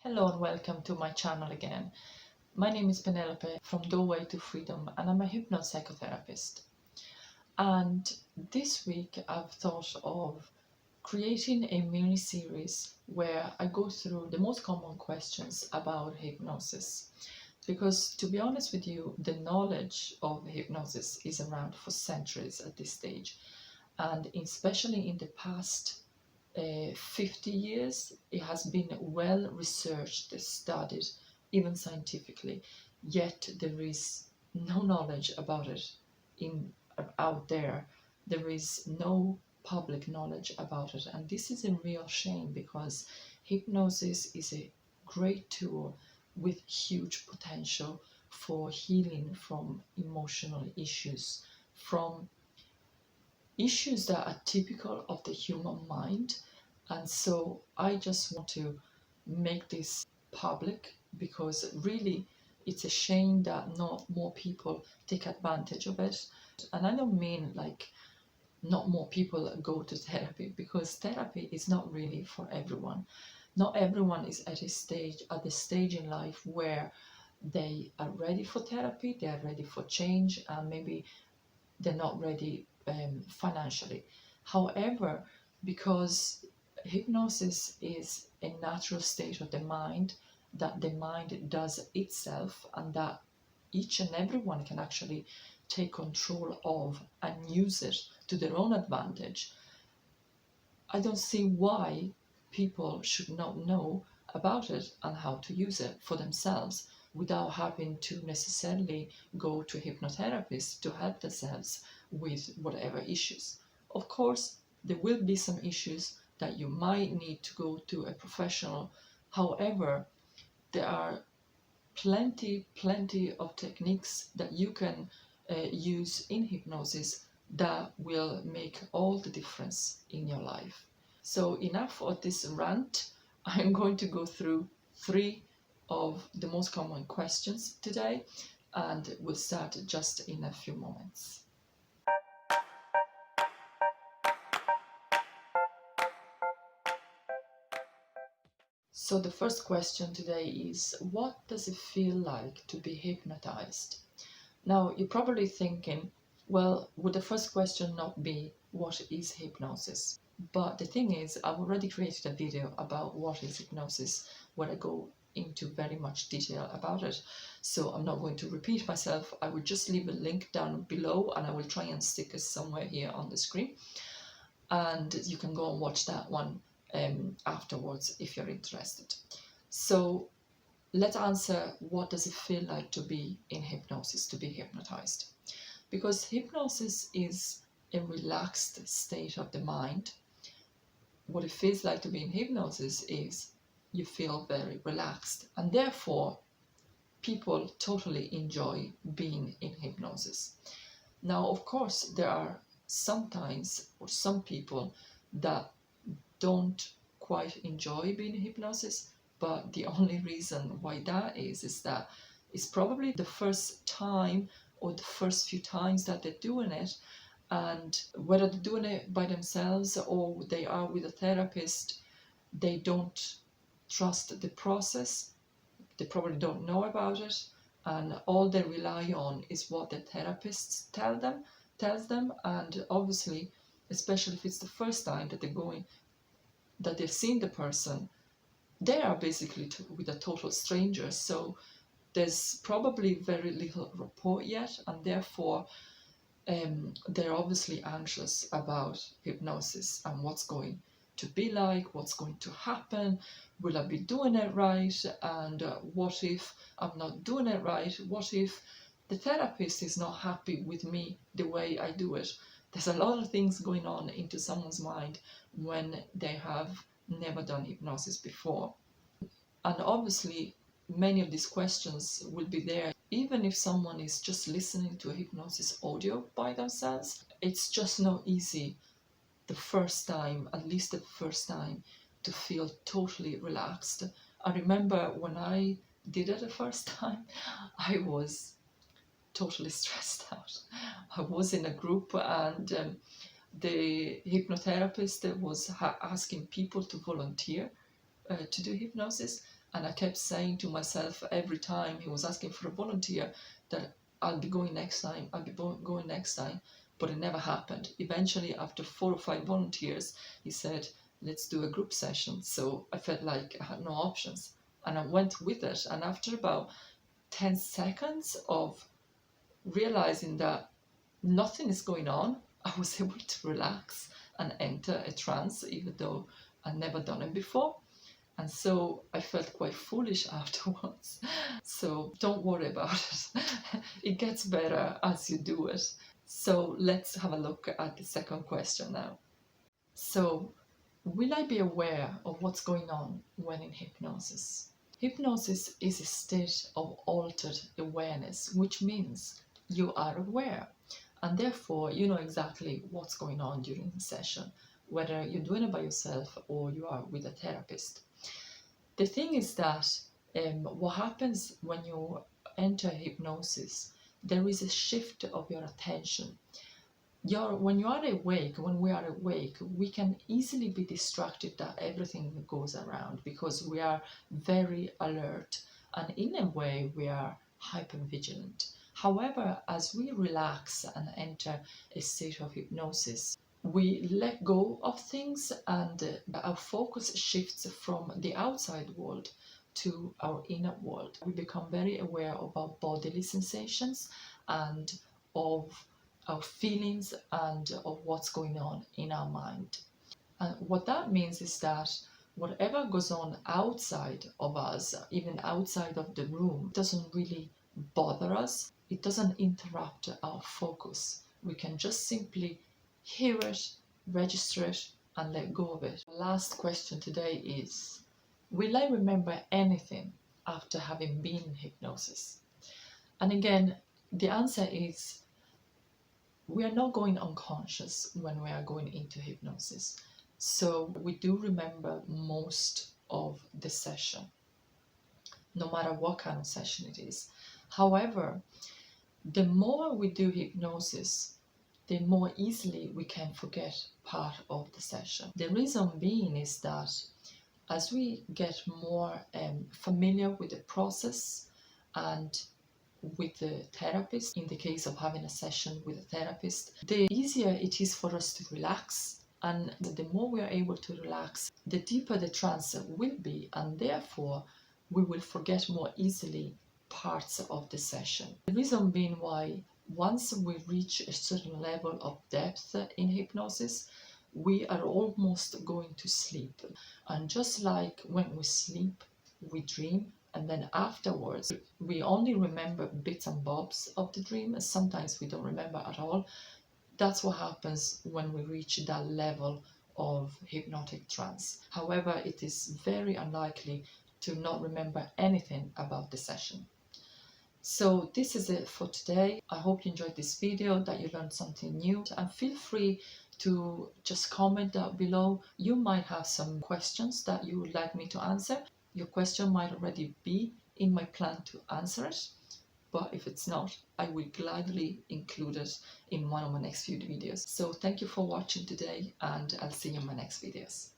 Hello and welcome to my channel again. My name is Penelope from Doorway to Freedom and I'm a hypnopsychotherapist. And this week I've thought of creating a mini series where I go through the most common questions about hypnosis. Because to be honest with you, the knowledge of hypnosis is around for centuries at this stage. And especially in the past 50 years, it has been well researched, studied, even scientifically, yet there is no knowledge about it in out there. There is no public knowledge about it, and this is a real shame because hypnosis is a great tool with huge potential for healing from emotional issues, from issues that are typical of the human mind. And so I just want to make this public because really it's a shame that not more people take advantage of it. And I don't mean like not more people go to therapy, because therapy is not really for everyone. Not everyone is at the stage in life where they are ready for therapy, they are ready for change, and maybe they're not ready financially. However, because hypnosis is a natural state of the mind that the mind does itself, and that each and everyone can actually take control of and use it to their own advantage, I don't see why people should not know about it and how to use it for themselves without having to necessarily go to a hypnotherapist to help themselves with whatever issues. Of course, there will be some issues that you might need to go to a professional. However, there are plenty of techniques that you can use in hypnosis that will make all the difference in your life. So enough of this rant. I'm going to go through 3 of the most common questions today, and we'll start just in a few moments. So the first question today is, what does it feel like to be hypnotized? Now, you're probably thinking, well, would the first question not be, what is hypnosis? But the thing is, I've already created a video about what is hypnosis, where I go into very much detail about it. So I'm not going to repeat myself. I will just leave a link down below and I will try and stick it somewhere here on the screen. And you can go and watch that one afterwards if you're interested. So let's answer, what does it feel like to be in hypnosis, to be hypnotized? Because hypnosis is a relaxed state of the mind. What it feels like to be in hypnosis is you feel very relaxed, and therefore people totally enjoy being in hypnosis. Now, of course, there are sometimes or some people that don't quite enjoy being in hypnosis, but the only reason why that is that it's probably the first time or the first few times that they're doing it, and whether they're doing it by themselves or they are with a therapist, they don't trust the process, they probably don't know about it, and all they rely on is what the therapists tells them. And obviously, especially if it's the first time that they're going, that they've seen the person, they are basically with a total stranger, so there's probably very little rapport yet, and therefore they're obviously anxious about hypnosis and what's going to be like, what's going to happen, will I be doing it right, and what if I'm not doing it right, what if the therapist is not happy with me the way I do it. There's a lot of things going on into someone's mind when they have never done hypnosis before. And obviously, many of these questions will be there even if someone is just listening to a hypnosis audio by themselves. It's just not easy the first time, at least the first time, to feel totally relaxed. I remember when I did it the first time, I was totally stressed out. I was in a group, and the hypnotherapist was asking people to volunteer to do hypnosis, And I kept saying to myself every time he was asking for a volunteer that I'll be going next time, I'll be going next time. But it never happened. Eventually, after 4 or 5 volunteers, he said, let's do a group session. So I felt like I had no options. And I went with it. And after about 10 seconds of realizing that nothing is going on, I was able to relax and enter a trance, even though I'd never done it before. And so I felt quite foolish afterwards. So don't worry about it. It gets better as you do it. So let's have a look at the second question now. So, will I be aware of what's going on when in hypnosis? Hypnosis is a state of altered awareness, which means you are aware and therefore you know exactly what's going on during the session, whether you're doing it by yourself or you are with a therapist. The thing is that what happens when you enter hypnosis, there is a shift of your attention. When we are awake, we can easily be distracted that everything goes around because we are very alert and in a way we are hyper vigilant. However, as we relax and enter a state of hypnosis, we let go of things and our focus shifts from the outside world to our inner world. We become very aware of our bodily sensations and of our feelings and of what's going on in our mind. And what that means is that whatever goes on outside of us, even outside of the room, doesn't really bother us. It doesn't interrupt our focus. We can just simply hear it, register it, and let go of it. The last question today is, will I remember anything after having been in hypnosis? And again, the answer is we are not going unconscious when we are going into hypnosis. So we do remember most of the session, no matter what kind of session it is. However, the more we do hypnosis, the more easily we can forget part of the session. The reason being is that as we get more familiar with the process and with the therapist, in the case of having a session with a therapist, the easier it is for us to relax. And the more we are able to relax, the deeper the trance will be, and therefore we will forget more easily parts of the session. The reason being why once we reach a certain level of depth in hypnosis, we are almost going to sleep. And just like when we sleep, we dream, and then afterwards we only remember bits and bobs of the dream, and sometimes we don't remember at all. That's what happens when we reach that level of hypnotic trance. However, it is very unlikely to not remember anything about the session. So this is it for today. I hope you enjoyed this video, that you learned something new, and feel free to just comment down below. You might have some questions that you would like me to answer. Your question might already be in my plan to answer it, but if it's not, I will gladly include it in one of my next few videos. So thank you for watching today, and I'll see you in my next videos.